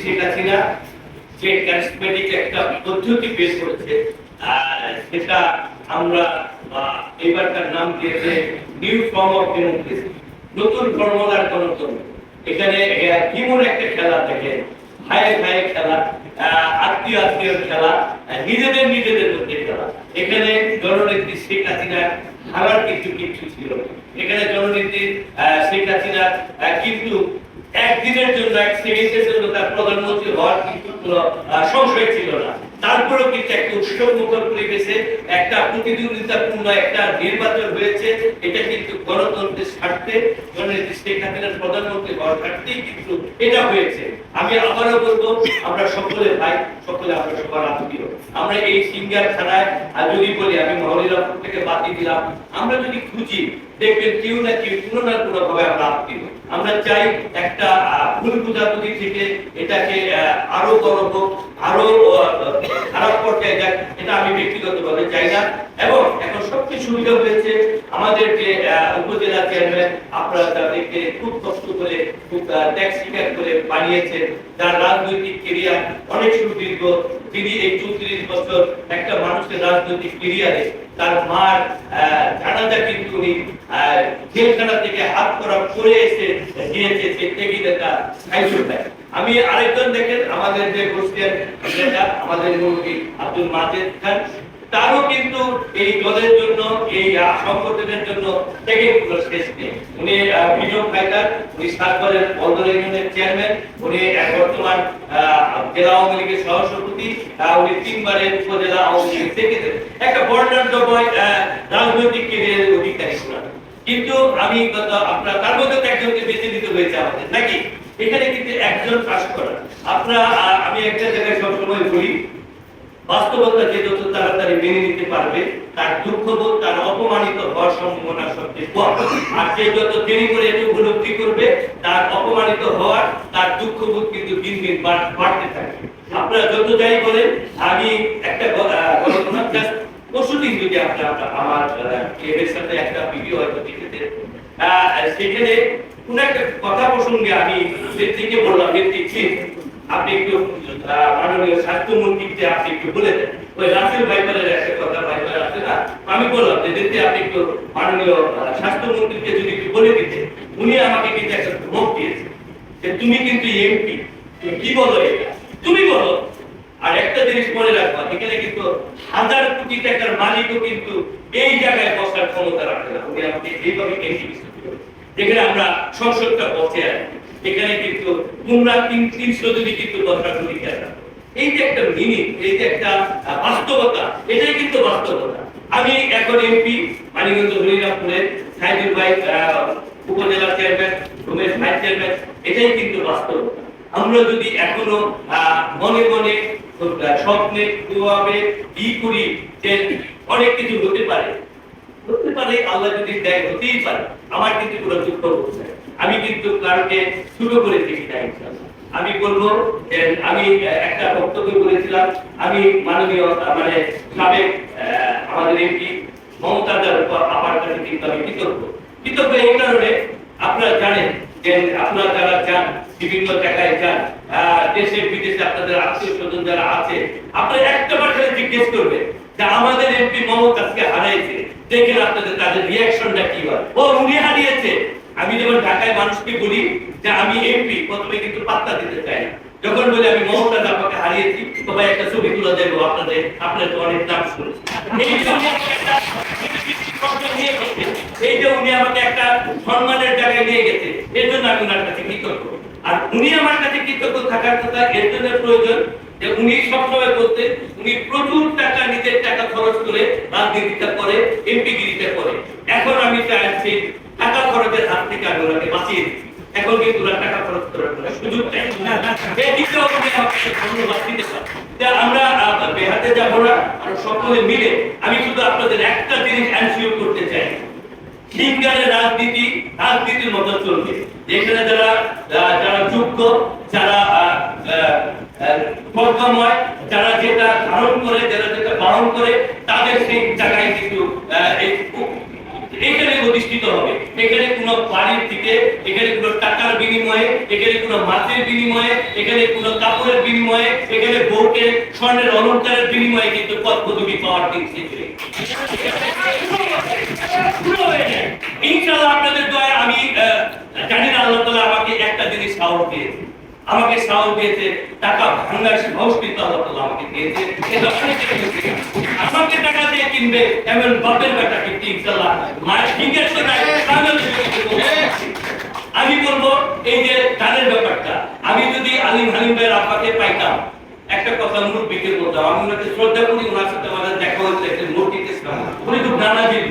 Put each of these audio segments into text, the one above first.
শেখ হাসিনা যে ক্যারিজমেটিক একটা পদ্ধতি বের করেছে, সেটা আমরা এবারকার নাম দিয়েছে নিউ ফর্ম অফ ডেমোক্রেসি, নতুন ফর্মুলার গণতন্ত্র। এখানে কেমন একটা খেলা থাকে, ভাইয়ে ভাইয়ে খেলা, আত্মীয় আত্মীয় খেলা, নিজেদের মধ্যে খেলা। এখানে জননেত্রী শেখ হাসিনা হারার কিছু ছিল। এখানে জননেত্রী শেখ হাসিনা কিন্তু একদিনের জন্য, এক সেকেন্ডের জন্য তার প্রধানমন্ত্রী হওয়ার কিন্তু কোনো সংশয় ছিল না। তারপরেও কিন্তু একটা উৎসব মুখর পরিবেশে একটা প্রতিদ্বন্দ্বিতাপূর্ণ একটা নির্বাচন হয়েছে। এটা কিন্তু গণতন্ত্রের স্বার্থে, জননেত্রী শেখ হাসিনার প্রধানমন্ত্রী হওয়ার স্বার্থেই কিন্তু এটা হয়েছে। আমি আবারও বলবো, আমরা সকলে ভাই, সকলে আমরা সবার আত্মীয়। আমরা এই সিঙ্গার ছাড়ায় যদি বলি আমি মহলিরাপুর থেকে বাতি দিলাম, আমরা যদি খুঁজি দেখবেন কেউ না কেউ কোনো না কোনো ভাবে আমরা আত্মীয়। আমরা চাই একটা ভুল বুঝাবুঝি থেকে এটাকে আরো বড় হোক, আরো খারাপ পর্যায়ে যাক, এটা আমি ব্যক্তিগতভাবে চাই না। এবং এখন সবচেয়ে সুবিধা হয়েছে আমাদের যে উপজেলা চেয়ারম্যান, আপনারা তাদেরকে খুব কষ্ট করে, খুব ত্যাগ স্বীকার করে বানিয়েছেন, যার রাজনৈতিক ক্যারিয়ার অনেক সুদীর্ঘ। তিনি এই 34 বছর একটা মানুষের রাজনৈতিক ক্যারিয়ারে তার মার জানাজা কিন্তু উনি জেলখানা থেকে হাত করা করে এসে দিয়েছে, সে ত্যাগীদেরটা সাইজুল ভাই। আমি আরেকজন দেখেন আমাদের যে বসিয়ার আমাদের মুরব্বী আব্দুল মাজেদ খান, তারও কিন্তু এই দলের জন্য, এই সংগঠনের জন্য ত্যাগের কোনো শেষ নেই। উনি ফ্রিডম ফাইটার, উনি সাতবারের বন্দর ইউনিয়নের চেয়ারম্যান, উনি বর্তমান জেলা আওয়ামী লীগের সহসভাপতি, উনি 3 বারের উপজেলা আওয়ামী লীগের সেক্রেটারি। একটা বর্ণাঢ্যময় রাজনৈতিক ক্যারিয়ারের অধিকারী ছিলেন। কিন্তু আমি আপনার তার মধ্যে একজনকে বেছে নিতে হয়েছে আমাদের, নাকি? এখানে কিন্তু একজন পাস করা। আপনারা, আমি একটা জায়গায় সবসময় বলি, বাস্তবতা যে যত তাড়াতাড়ি মেনে নিতে পারবে, তার দুঃখবোধ, তার অপমানিত হওয়ার সম্ভাবনা সবচেয়ে কম। আর যে যত দেরি করে এটা উপলব্ধি করবে, তার অপমানিত হওয়ার, তার দুঃখবোধ কিন্তু দিন দিন বাড়তে থাকবে। আপনারা যত যাই বলেন, আমি একটা ঘটনা জাস্ট পরশুদিন যদি আপনারা আমার এর সাথে একটা ভিডিও হয়তো দেখেছেন, সেখানে কোন একটা কথা প্রসঙ্গে আমি থেকে বললাম, আপনি একটু মাননীয় স্বাস্থ্যমন্ত্রীকে আপনি একটু বলে দেন, ওই রাসেল ভাইপারের একটা কথা ভাইপার আছে না, আমি বললাম যে দেখতে আপনি একটু মাননীয় স্বাস্থ্যমন্ত্রীকে যদি একটু বলে দিতে। উনি আমাকে কিন্তু একটা ধমক দিয়েছে যে তুমি কিন্তু এমপি, কি বলো এটা, তুমি বলো। আর একটা জিনিস মনে রাখবা, এখানে কিন্তু 1000 কোটি টাকার মালিকও কিন্তু এই জায়গায় বসার ক্ষমতা রাখে না। উনি আমাকে এইভাবে যেখানে আমরা সংসদটা বসে আছি, এখানে কিন্তু তোমরা 300 যদি কিন্তু দরকার করি কেন, এই যে একটা মিনিং, এই যে একটা বাস্তবতা, এটাই কিন্তু বাস্তবতা। আমি এখন এমপি মানিকগঞ্জ হরিরামপুরের, সাইদুল ভাই উপজেলা চেয়ারম্যান, রমেশ ভাই চেয়ারম্যান, এটাই কিন্তু বাস্তবতা। আমরা যদি এখনো মনে মনে স্বপ্নে কিভাবে করি যে অনেক কিছু হতে পারে, আল্লাহ যদি দেয়, হতেই পারে। আমার কিন্তু কোনো দুঃখ হচ্ছে, আমি কিন্তু কারণকে ছোট করে দেখি না। আমি বলবো যে আমি একটা বক্তব্য বলেছিলাম, আমি মাননীয় মানে সাবেক আমাদের এমপি মমতাজের উপর আমার কাছে কিন্তু আমি কৃতজ্ঞ এই কারণে, আপনারা জানেন যে আপনারা যারা যান বিভিন্ন জায়গায় যান, দেশে বিদেশে আপনাদের আত্মীয় স্বজন যারা আছে, আপনারা একটা বার খালি জিজ্ঞেস করবেন যে আমাদের এমপি মমতাজকে হারাইছে, দেখেন আপনাদের তাদের রিঅ্যাকশনটা কি হয়। ও উনি হারিয়েছে। আমি যেমন ঢাকায় মানুষকে বলি যে আমি এমপি, প্রথমে কিন্তু পাত্তা দিতে চাই না। যখন বলি আমি মমতাজ আমাকে হারিয়েছি, তো ভাই একটা ছবি তুলে দেবো আপনাদের তো অনেক নাম শুনেছি। এই যে উনি আমাকে একটা সম্মানের জায়গায় নিয়ে গেছে, এর জন্য আমি ওনার কাছে কৃতজ্ঞ। আর উনি আমার কাছে কৃতজ্ঞ থাকার কথা এর জন্য প্রয়োজন যে উনি সবসময় বলতে, উনি প্রচুর টাকা, নিজের টাকা খরচ করে রাজনীতিটা করে, এমপিগিরিটা করে। এখন আমি চাইছি টাকা খরচের হাত থেকে আমি ওনাকে বাঁচিয়ে দিচ্ছি। এখন কিন্তু ওরা টাকা খরচ করার কোনো সুযোগ নেই। আমরা বেহাতে যাবো না, আর সকলে মিলে আমি শুধু আপনাদের একটা জিনিস এনশিওর করতে চাই, সিঙ্গারের রাজনীতির মতো চলবে, যেখানে যারা যোগ্য, যারা প্রজ্ঞাময়, যারা যেটা ধারণ করে, যারা যেটা পালন করে, তাদের সেই জায়গায় কিন্তু এখানে প্রতিষ্ঠিত হবে। এখানে কোনো বাড়ির থেকে, এখানে কোনো টাকার বিনিময়ে, এখানে কোনো মাছের বিনিময়ে, এখানে কোনো কাপড়ের বিনিময়ে, এখানে বউকে স্বর্ণের অলংকারের বিনিময়ে কিন্তু পদ পদবি পাওয়ার দিন শেষে ইনশাআল্লাহ আপনাদের দোয়ায় আমি জানি না আল্লাহ তাআলা আমাকে একটা জিনিস সাহস দিয়েছে, আমাকে সাহস দিয়েছে, টাকা ভাঙার সাহস কিন্তু আল্লাহ তাআলা আমাকে দিয়েছে। আমাকে টাকা দিয়ে কিনবে এমন বাপের বেটা কিন্তু ইনশাআল্লাহ মায়ের ফিঙ্গার তো নাই। আমি বলবো এই যে গানের ব্যাপারটা, আমি যদি আলিম হালিম ভাইয়ের আব্বাকে পাইতাম, একটা কথা মুরব্বীকে বলতাম, আমি ওনাকে শ্রদ্ধা করি, ওনার সাথে আমাদের দেখা হয়েছে একটা মসজিদে ছিলাম, উনি তো গানা দিত,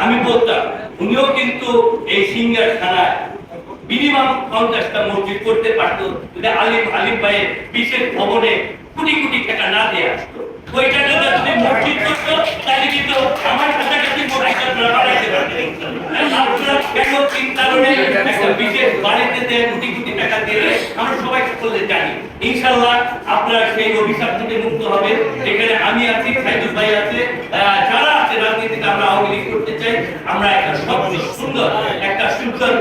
আমি বলতাম উনিও কিন্তু এই সিঙ্গার থানায় মিনিমাম 50টা মসজিদ করতে পারতো যদি আলিম হালিম ভাইয়ের বিশেষ ভবনে কোটি কোটি টাকা না দিয়ে আসতো। ওই টাকাটা যদি মসজিদ করতো তাহলে কিন্তু আমার কাছাকাছি মসজিদ বাড়াইতে পারতেন। আপনারা কেন চিন্তা করে একটা বিশেষ বাড়িতে দেয় কোটি কোটি টাকা দিয়ে আমরা সবাই সকলে জানি। ইনশাআল্লাহ আপনারা সেই অভিশাপ থেকে মুক্ত হবে। এখানে আমি আছি, সাইদুল ভাই আছে, যারা আছে রাজনীতিতে আমরা আওয়ামী লীগ করতে চাই, আমরা একটা সবচেয়ে সুন্দর একটা সুন্দর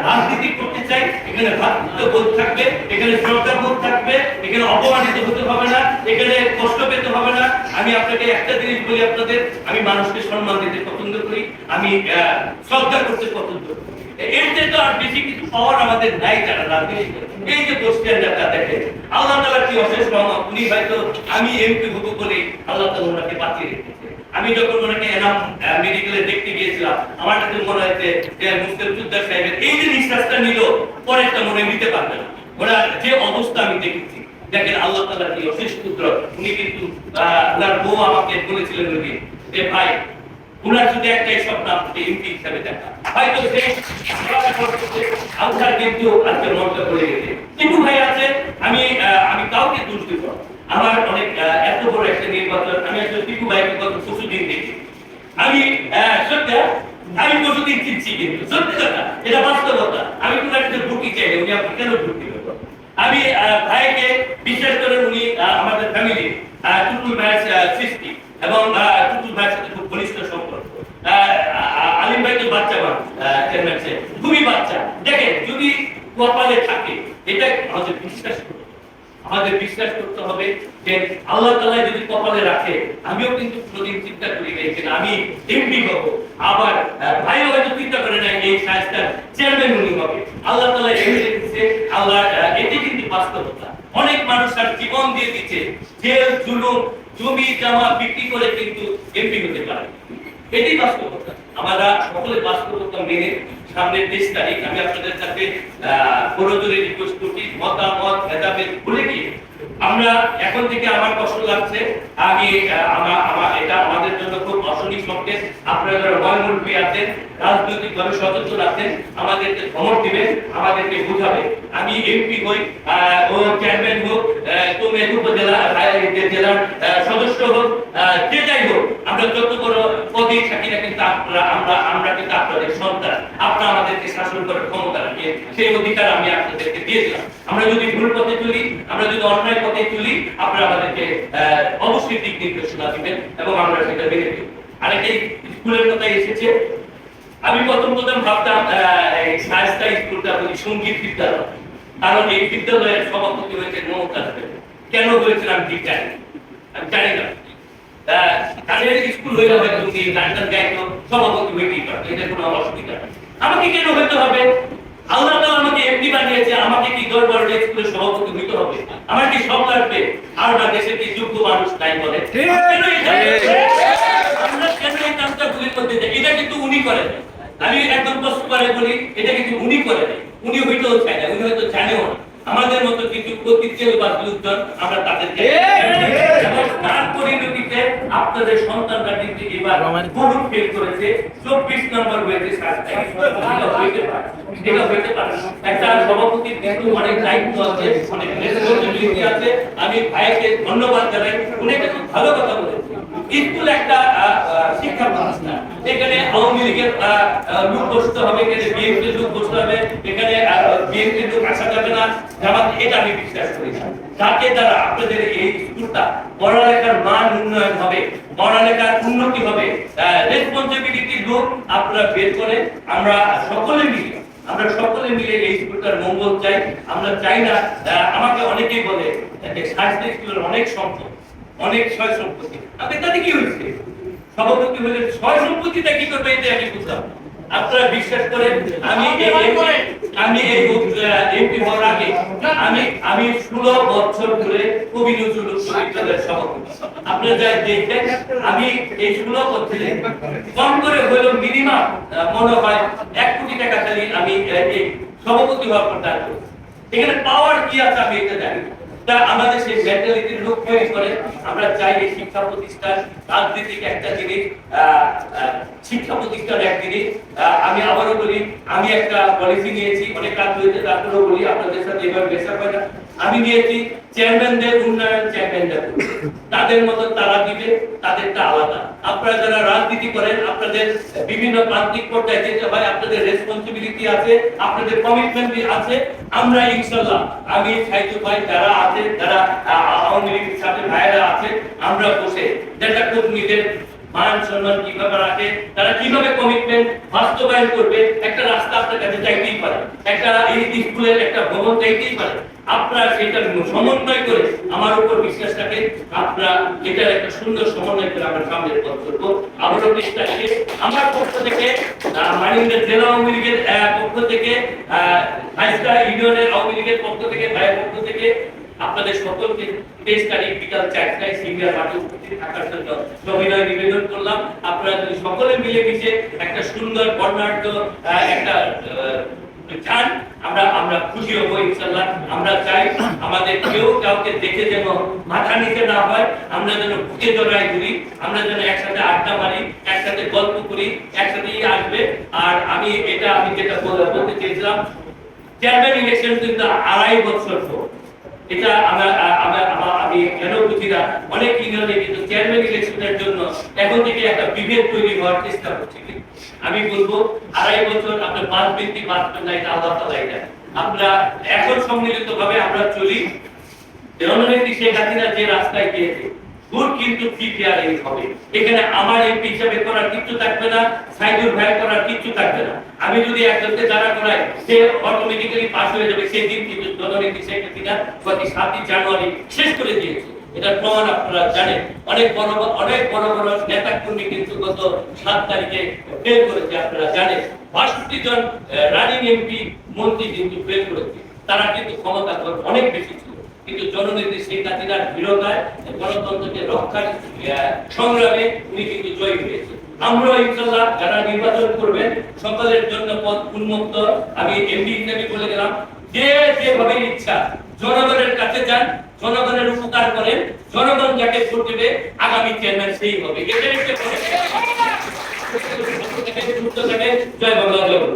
রাজনীতি করতে চাই। এখানে ভ্রাতৃত্ববোধ থাকবে, এখানে শ্রদ্ধাবোধ থাকবে, এখানে অপমানিত হতে হবে না, এখানে কষ্ট পেতে হবে না। আমি আপনাকে একটা জিনিস বলি, আপনাদের আমি মানুষকে সম্মান দিতে পছন্দ করি, আমি শ্রদ্ধা করতে পছন্দ করি। এর চেয়ে তো আর বেশি কিছু পাওয়ার আমাদের নাই যারা রাজনীতি করে। এই যে বসছেন যারা দেখেন, আল্লাহ তাআলা কি অশেষ রহমত, উনি হয়তো আমি এমপি হবো বলে আল্লাহ তাআলা ওনাকে বাঁচিয়ে রেখেছে। আমি যখন ওনাকে এনাম মেডিকেলে দেখতে গিয়েছিলাম, আমার কাছে মনে হয়েছে যে মুস্তাফিজুর সুলতান সাহেবের এই যে নিঃশ্বাসটা নিল, পরেরটা মনে নিতে পারবে না। ওরা যে অবস্থা আমি দেখেছি, দেখেন আল্লাহ তাআলার কি অশেষ কুদরত। উনি কিন্তু ওনার বউ আমাকে বলেছিলেন উনি যে ভাই উনার শুধু একটাই স্বপ্ন আপনাকে এমপি হিসাবে দেখা, হয়তো সেই আল্লাহ কিন্তু আজকে মনটা করে গেছে। টিপু ভাই আছে, আমি কাউকে দোষ দিব না, আমার অনেক এত বড় একটা নির্বাচন, আমি আসলে টিপু ভাইকে গত পরশুদিন দেখি, আমি সত্যি আমি পরশুদিন চিনছি, কিন্তু সত্যি কথা এটা বাস্তবতা। আমি কোনো একটা ভোটই চাই উনি আপনি কেন ভোট দিবেন? আমি ভাইকে বিশ্বাস করেন, উনি আমাদের ফ্যামিলি টুটুল ভাইয়ের সৃষ্টি এবং টুটুল ভাইয়ের সাথে খুব ঘনিষ্ঠ সম্পর্ক। আলিম ভাই তো বাচ্চা মানুষ, চেয়ারম্যান সাহেব খুবই বাচ্চা। দেখেন যদি কপালে থাকে, এটা আমাদের বিশ্বাস করতে হবে, আমাদের বিশ্বাস করতে হবে যে আল্লাহ তাআলা যদি কপালে রাখে, আমিও কিন্তু প্রতিদিন চিন্তা করি না আমি এমপি হব, আবার ভাইও হয়তো চিন্তা করে না এই সংস্থার চেয়ারম্যান উনি হবে। আল্লাহ তাআলা এমনি রেখেছে, আল্লাহ এটি কিন্তু বাস্তবতা। অনেক মানুষ তার জীবন দিয়ে দিচ্ছে, জেল জুলুম জমি জমা বিক্রি করে কিন্তু এমপি হতে পারে, এটি বাস্তবতা। আমরা সকলে বাস্তবতা মেনে সামনের 23 তারিখ আমি আপনাদের কাছে বড়জোরে রিকোয়েস্ট করছি, মতামত ভেদাভেদ ভুলে গিয়ে আমরা এখন থেকে, আমার কষ্ট লাগছে, আমি এটা আমাদের জন্য খুব অশনি সংকেত। আপনারা যারা মহামুরব্বী আছেন, রাজনৈতিকভাবে সচেতন আছেন, আমাদেরকে ধমক দিবেন, আমাদেরকে বুঝাবে। আমি এমপি হই, ও চেয়ারম্যান হোক, তো উপজেলা জেলার সদস্য হোক, যে যাই হোক, আমরা যত বড় পদে থাকি না কিন্তু আমরা কিন্তু আপনাদের সন্তান, আপনারা আমাদেরকে শাসন করার ক্ষমতা রাখেন, সেই অধিকার আমি আপনাদেরকে দিয়েছিলাম। আমরা যদি ভুল পথে চলি, আমরা যদি অন্যায় পথে চলি, আপনারা আমাদেরকে অবশ্যই দিক নির্দেশনা দিবেন এবং আমরা সেটা মেনে নেব। আরেকটি স্কুলের কথা এসেছে, আমি প্রথম ভাবতাম এই শায়েস্তা স্কুলটা বলি সঙ্গীত বিদ্যালয়, কারণ এই বিদ্যালয়ের সভাপতি হয়েছে মমতাজ বেগম। কেন হয়েছিল আমি ঠিক জানি, আমি জানি না। তাদের স্কুল হইলে হয়তো উনি গান গাইতো, সভাপতি হইতেই পারতো, এটা কোনো অসুবিধা নেই। আমাকে কেন হইতে হবে? আল্লাহ তাআলা আমাকে এমপি বানিয়েছে, আমাকে কি দরবার স্কুলের সভাপতি হইতে হবে? আমার কি সব লাগবে? আর না দেশের কি যোগ্য মানুষ নাই বলে? আমরা কেন এই কাজটা ভুলের মধ্যে যাই? এটা কিন্তু উনি করেন, আমি একদম কষ্ট করে বলি, এটা কিন্তু উনি করেন, উনি হইতেও চায় না, উনি হয়তো জানেও না। আমাদের মতো কিছু প্রতিষ্ঠান বা লোকজন আমরা তাদেরকে তার পরিণতিতে আপনাদের সন্তানরা কিন্তু এবার বহু ফেল করেছে, 24 নম্বর হয়েছে। এটা হইতে পারে একটা সভাপতির কিন্তু অনেক দায়িত্ব আছে, অনেক রেসপন্সিবিলিটি আছে। আমি ভাইকে ধন্যবাদ জানাই, উনি একটা খুব ভালো কথা বলেছেন। স্কুল একটা শিক্ষা প্রতিষ্ঠান, এখানে আওয়ামী লীগের লোক বসতে হবে, এখানে বিএনপি লোক বসতে হবে, এখানে বিএনপি লোক আসা যাবে না, জামাত, এটা আমি বিশ্বাস করি না। যাকে দ্বারা আপনাদের এই স্কুলটা পড়ালেখার মান উন্নয়ন হবে, পড়ালেখার উন্নতি হবে, রেসপন্সিবিলিটি লোক আপনারা বের করে আমরা সকলে মিলে এই স্কুলটার মঙ্গল চাই। আমরা চাই না, আমাকে অনেকেই বলে সাহিত্য স্কুলের অনেক সম্পদ, অনেক সয় সম্পত্তি, আপনি তাতে কি হয়েছে? সভাপতি হলে সয় সম্পত্তিটা কি করবে এটা আমি বুঝলাম। আপনারা বিশ্বাস করেন, আমি এই এমপি হওয়ার আগে আমি 16 বছর ধরে কবি নজরুল বিশ্ববিদ্যালয়ের সভাপতি। আপনারা যাই দেখেন, আমি এই 16 বছরে কম করে হলো মিনিমাম মনে হয় 1 কোটি টাকা খালি আমি এই সভাপতি হওয়ার পর দান করেছি। এখানে পাওয়ার কি আছে আমি এটা জানি। তা আমাদের সেই মেন্টালিটির লোক তৈরি করে আমরা চাই এই শিক্ষা প্রতিষ্ঠান রাজনীতিক একটা জিনিস, শিক্ষা প্রতিষ্ঠান এক জিনিস। আমি আবারও বলি, আমি একটা পলিসি নিয়েছি, অনেক কাজ হয়েছে, তারপরেও বলি আপনাদের সাথে এবার বেসা হয় না। আমি নিয়েছি চেয়ারম্যানদের উন্নয়ন, চেয়ারম্যানদের তাদের মতো তারা দিবে, তাদেরটা আলাদা। আপনারা যারা রাজনীতি করেন, আপনাদের বিভিন্ন প্রান্তিক পর্যায়ে যেতে হয়, আপনাদের রেসপন্সিবিলিটি আছে, আপনাদের কমিটমেন্ট আছে। আমরা ইনশাআল্লাহ, আমি সাহিত্য ভাই যারা আছে, যারা আওয়ামী লীগের সাথে ভাইরা আছে, আমরা বসে যেটা কর্মীদের মান সম্মান কিভাবে রাখে, তারা কিভাবে কমিটমেন্ট বাস্তবায়ন করবে, একটা রাস্তা আপনার কাছে চাইতেই পারে, একটা এই স্কুলের একটা ভবন চাইতেই পারে। আপনারা সেটা সমন্বয় করে আমার উপর বিশ্বাস রাখে, আপনারা এটার একটা সুন্দর সমন্বয় করে আমরা সামনের পথ করবো। আমারও বিশ্বাস আছে, আমার পক্ষ থেকে, মানিকগঞ্জ জেলা আওয়ামী লীগের পক্ষ থেকে, হাইস্টা ইউনিয়নের আওয়ামী লীগের পক্ষ থেকে, ভাইয়ের পক্ষ থেকে আপনাদের সকলকে 23 তারিখ বিকাল 4টায় সিনিয়র মাঠে উপস্থিত থাকার জন্য সবিনয় নিবেদন করলাম। আপনারা যদি সকলে মিলে মিশে একটা সুন্দর বর্ণাঢ্য একটা চান, আমরা খুশি হব ইনশাআল্লাহ। আমরা চাই আমাদের কেউ কাউকে দেখে যেন মাথা নিতে না হয়, আমরা যেন বুকে জড়াই ধরি, আমরা যেন একসাথে আড্ডা মারি, একসাথে গল্প করি, একসাথেই আসবে। আর আমি যেটা বলতে চেয়েছিলাম, চেয়ারম্যান ইলেকশন কিন্তু 2.5 বছর পর, এটা আমি কেন বুঝি না, অনেক ইউনিয়নে কিন্তু চেয়ারম্যান ইলেকশনের জন্য এখন থেকে একটা বিভেদ তৈরি হওয়ার চেষ্টা করছে। আমি বলবো 2.5 বছর আপনার 5 ব্যক্তি বাঁচবেন না, এটা আল্লাহ তাআলা এটা। আমরা এখন সম্মিলিত ভাবে আমরা চলি, জননেত্রী শেখ হাসিনা যে রাস্তায় গিয়েছে, ভোট কিন্তু প্রিপেয়ারিং হবে। এখানে আমার এমপি হিসেবে করার কিছু থাকবে না, সাইদুর ভাই করার কিছু থাকবে না। আমি যদি একজনকে দাঁড়া করাই, সে অটোমেটিক্যালি পাস হয়ে যাবে। সেই দিন কিন্তু জননেত্রী শেখ হাসিনা গত 7 জানুয়ারি শেষ করে দিয়েছে। এটা প্রমাণ আপনারা জানেন। অনেক বড় বড় নেতা কর্মী কিন্তু গত 7 তারিখে ফেল করেছে, আপনারা জানেন। 62 জন রানিং এমপি মন্ত্রী কিন্তু ফেল করেছে। তারা কিন্তু ক্ষমতা অনেক বেশি ছিল, কিন্তু জননেত্রী শেখ হাসিনার দৃঢ়তায়, গণতন্ত্রকে রক্ষার সংগ্রামে উনি কিন্তু জয়ী হয়েছে। আমরা ইনশাআল্লাহ যারা নির্বাচন করবেন সকলের জন্য পথ উন্মুক্ত। আমি এমপি হিসেবে বলে গেলাম, যে যেভাবে ইচ্ছা জনগণের কাছে যান, জনগণের উপকার করেন, জনগণ যাকে ভোট দেবে আগামী চেয়ারম্যান সেই হবে। এটাই জয় বাংলা, জয়।